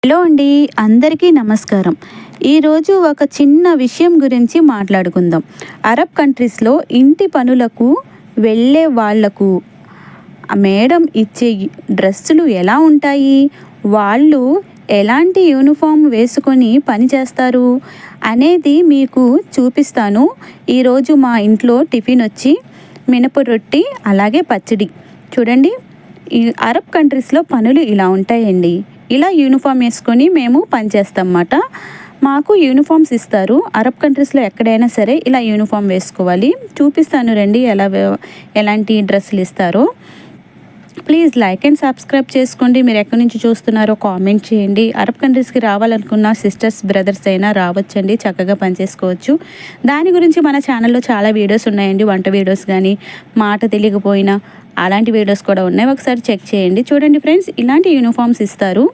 Hello అండి, అందరికీ నమస్కారం. ఈరోజు ఒక చిన్న విషయం గురించి మాట్లాడుకుందాం. అరబ్ కంట్రీస్లో ఇంటి పనులకు వెళ్ళే వాళ్లకు మేడం ఇచ్చే డ్రెస్సులు ఎలా ఉంటాయి, వాళ్ళు ఎలాంటి యూనిఫామ్ వేసుకొని పని చేస్తారు అనేది మీకు చూపిస్తాను. ఈరోజు మా ఇంట్లో టిఫిన్ వచ్చి మినప రొట్టి అలాగే పచ్చడి. చూడండి, ఈ అరబ్ కంట్రీస్లో పనులు ఇలా ఉంటాయండి. ఇలా యూనిఫామ్ వేసుకొని మేము పనిచేస్తాం అన్నమాట. మాకు యూనిఫామ్స్ ఇస్తారు. అరబ్ కంట్రీస్లో ఎక్కడైనా సరే ఇలా యూనిఫామ్ వేసుకోవాలి. చూపిస్తాను రండి ఎలాంటి డ్రెస్సులు ఇస్తారో. ప్లీజ్ లైక్ అండ్ సబ్స్క్రైబ్ చేసుకోండి. మీరు ఎక్కడి నుంచి చూస్తున్నారో కామెంట్ చేయండి. అరబ్ కంట్రీస్కి రావాలనుకున్న సిస్టర్స్ బ్రదర్స్ అయినా రావచ్చండి, చక్కగా పనిచేసుకోవచ్చు. దాని గురించి మన ఛానల్లో చాలా వీడియోస్ ఉన్నాయండి. వంట వీడియోస్ కానీ, మాట తెలియకపోయినా అలాంటి వీడియోస్ కూడా ఉన్నాయి, ఒకసారి చెక్ చేయండి. చూడండి ఫ్రెండ్స్, ఇలాంటి యూనిఫామ్స్ ఇస్తారు.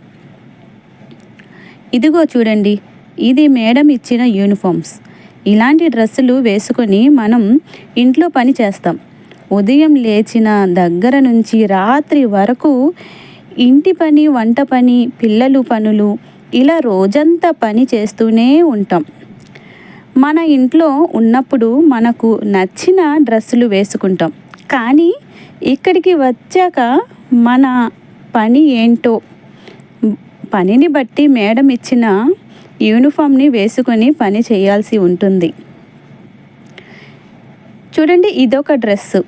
ఇదిగో చూడండి, ఇది మేడం ఇచ్చిన యూనిఫామ్స్. ఇలాంటి డ్రెస్సులు వేసుకొని మనం ఇంట్లో పని చేస్తాం. ఉదయం లేచిన దగ్గర నుంచి రాత్రి వరకు ఇంటి పని, వంట పని, పిల్లలు పనులు, ఇలా రోజంతా పని చేస్తూనే ఉంటాం. మన ఇంట్లో ఉన్నప్పుడు మనకు నచ్చిన డ్రెస్సులు వేసుకుంటాం. కానీ ఇక్కడికి వచ్చాక మన పని ఏంటో, పనిని బట్టి మేడం ఇచ్చిన యూనిఫామ్ని వేసుకొని పని చేయాల్సి ఉంటుంది. చూడండి, ఇదొక డ్రెస్సు.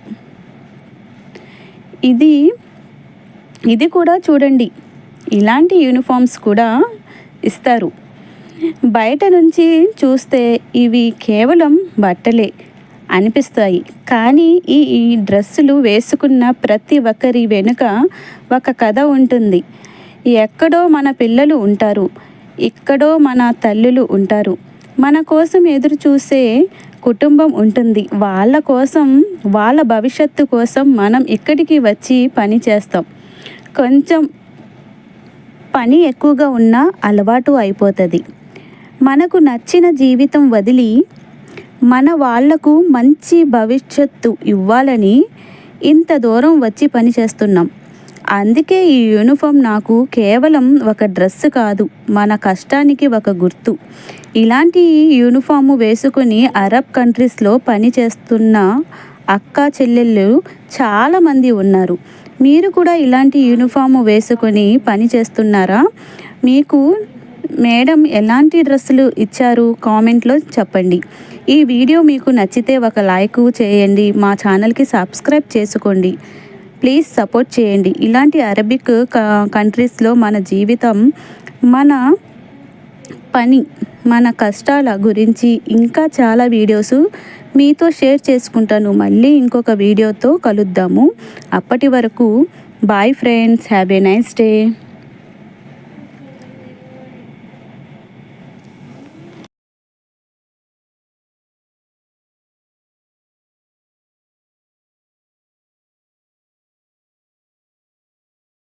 ఇది కూడా చూడండి, ఇలాంటి యూనిఫామ్స్ కూడా ఇస్తారు. బయట నుంచి చూస్తే ఇవి కేవలం బట్టలే అనిపిస్తాయి. కానీ ఈ డ్రెస్సులు వేసుకున్న ప్రతి ఒక్కరి వెనుక ఒక కథ ఉంటుంది. ఎక్కడో మన పిల్లలు ఉంటారు, ఇక్కడో మన తల్లులు ఉంటారు, మన కోసం ఎదురు చూసే కుటుంబం ఉంటుంది. వాళ్ళ కోసం, వాళ్ళ భవిష్యత్తు కోసం మనం ఇక్కడికి వచ్చి పని చేస్తాం. కొంచెం పని ఎక్కువగా ఉన్నా అలవాటు అయిపోతుంది. మనకు నచ్చిన జీవితం వదిలి మన వాళ్లకు మంచి భవిష్యత్తు ఇవ్వాలని ఇంత దూరం వచ్చి పని చేస్తున్నాం. అందుకే ఈ యూనిఫామ్ నాకు కేవలం ఒక డ్రెస్ కాదు, మన కష్టానికి ఒక గుర్తు. ఇలాంటి యూనిఫాము వేసుకుని అరబ్ కంట్రీస్లో పని చేస్తున్న అక్క చెల్లెళ్ళు చాలామంది ఉన్నారు. మీరు కూడా ఇలాంటి యూనిఫాము వేసుకొని పని చేస్తున్నారా? మీకు మేడం ఎలాంటి డ్రెస్సులు ఇచ్చారు కామెంట్లో చెప్పండి. ఈ వీడియో మీకు నచ్చితే ఒక లైక్ చేయండి, మా ఛానల్కి సబ్స్క్రైబ్ చేసుకోండి. ప్లీజ్ సపోర్ట్ చేయండి. ఇలాంటి అరబిక్ కంట్రీస్లో మన జీవితం, మన పని, మన కష్టాల గురించి ఇంకా చాలా వీడియోస్ మీతో షేర్ చేసుకుంటాను. మళ్ళీ ఇంకొక వీడియోతో కలుద్దాము. అప్పటి వరకు bye friends, have a nice day.